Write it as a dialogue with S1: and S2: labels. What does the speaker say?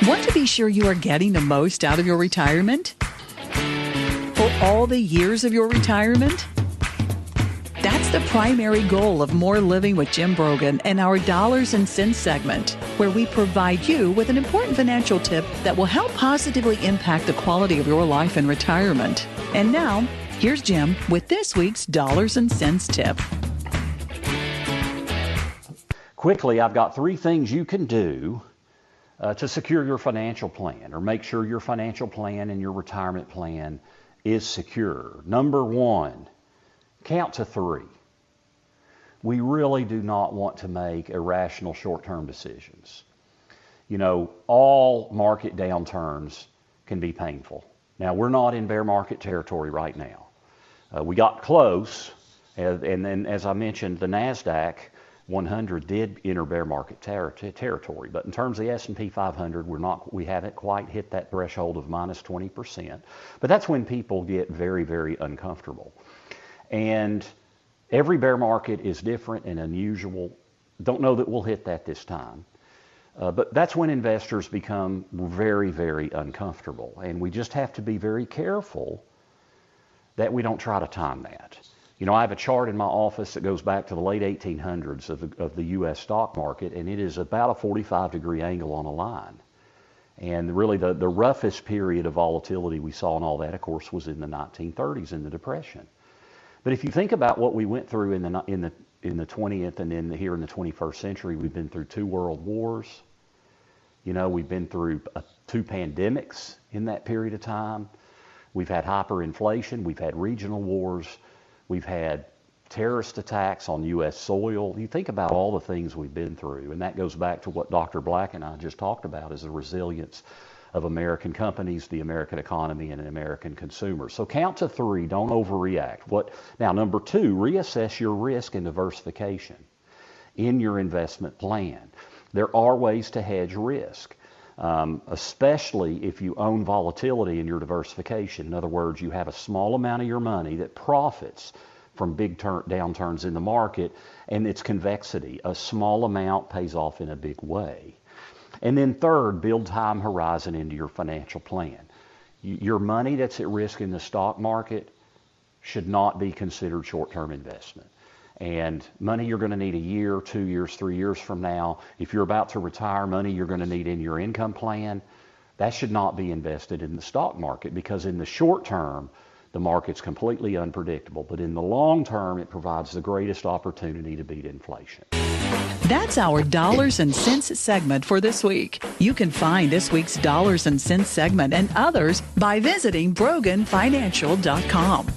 S1: Want to be sure you are getting the most out of your retirement? For all the years of your retirement? That's the primary goal of More Living with Jim Brogan and our Dollars and Cents segment, where we provide you with an important financial tip that will help positively impact the quality of your life in retirement. And now, here's Jim with this week's Dollars and Cents tip.
S2: Quickly, I've got 3 things you can do to secure your financial plan or make sure your financial plan and your retirement plan is secure. Number 1, count to 3. We really do not want to make irrational short-term decisions. You know, all market downturns can be painful. Now, we're not in bear market territory right now. We got close, and then, as I mentioned, the NASDAQ 100 did enter bear market territory, but in terms of the S&P 500, we haven't quite hit that threshold of minus 20%. But that's when people get very, very uncomfortable. And every bear market is different and unusual. Don't know that we'll hit that this time. But that's when investors become very, very uncomfortable. And we just have to be very careful that we don't try to time that. You know, I have a chart in my office that goes back to the late 1800s of the U.S. stock market, and it is about a 45-degree angle on a line. And really the roughest period of volatility we saw in all that, of course, was in the 1930s in the Depression. But if you think about what we went through in the 20th and here in the 21st century, we've been through 2 world wars. You know, we've been through 2 pandemics in that period of time. We've had hyperinflation. We've had regional wars. We've had terrorist attacks on U.S. soil. You think about all the things we've been through, and that goes back to what Dr. Black and I just talked about, is the resilience of American companies, the American economy, and American consumers. So count to 3. Don't overreact. Now, number 2, reassess your risk and diversification in your investment plan. There are ways to hedge risk, especially if you own volatility in your diversification. In other words, you have a small amount of your money that profits from big downturns in the market, and it's convexity. A small amount pays off in a big way. And then third, build time horizon into your financial plan. Your money that's at risk in the stock market should not be considered short-term investment. And money you're going to need a year, 2 years, 3 years from now. If you're about to retire, money you're going to need in your income plan, that should not be invested in the stock market, because in the short term, the market's completely unpredictable. But in the long term, it provides the greatest opportunity to beat inflation.
S1: That's our Dollars and Cents segment for this week. You can find this week's Dollars and Cents segment and others by visiting BroganFinancial.com.